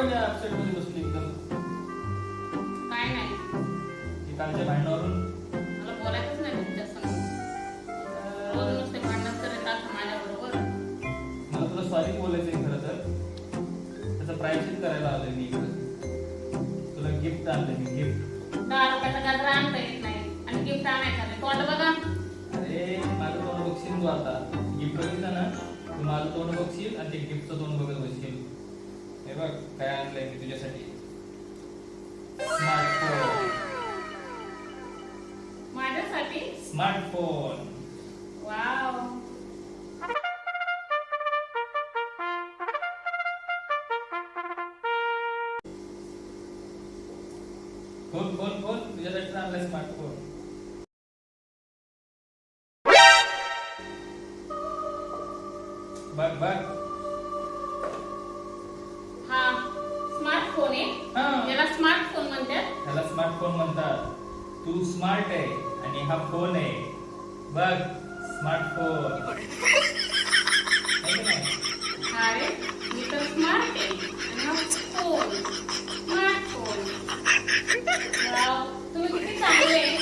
एवढ्या अपसेट मध्ये बसली एकदम? काय नाही, की कालच्या भांडणावरून? मला बोलायचंच नाही तुमच्या संग. रोज नुसते भांडण करत असं माझ्याबरोबर. मला तुला सॉरी बोलायचंय खरं तर. त्याचं प्रायश्चित करायला आलोय मी इकडे. तुला गिफ्ट आणलंय मी, गिफ्ट. 10 रुपयाचा गजरा आणता येत नाही आणि गिफ्ट आणायचं नाही. तोंड बघा. अरे माझं तोंड बघशील तू आता. गिफ्ट बघितलं ना, तू माझं तोंड बघशील आणि ते गिफ्टचं तोंड बघत बसशील. हे बघ काय आणलंय मी तुझ्यासाठी. स्मार्टफोन. माझ्यासाठी स्मार्टफोन. वाव. खोल खोल खोल, तुझ्यासाठी आणलाय स्मार्टफोन. बघ बघ. हा स्मार्टफोन आहे. हा. याला स्मार्टफोन म्हणतात. ह्याला स्मार्टफोन म्हणतात. तू स्मार्ट आहे आणि हा फोन आहे. बघ स्मार्टफोन. अरे मी तर स्मार्ट आहे आणि हा फोन स्मार्टफोन. वाव, तुम्ही किती चांगले आहे.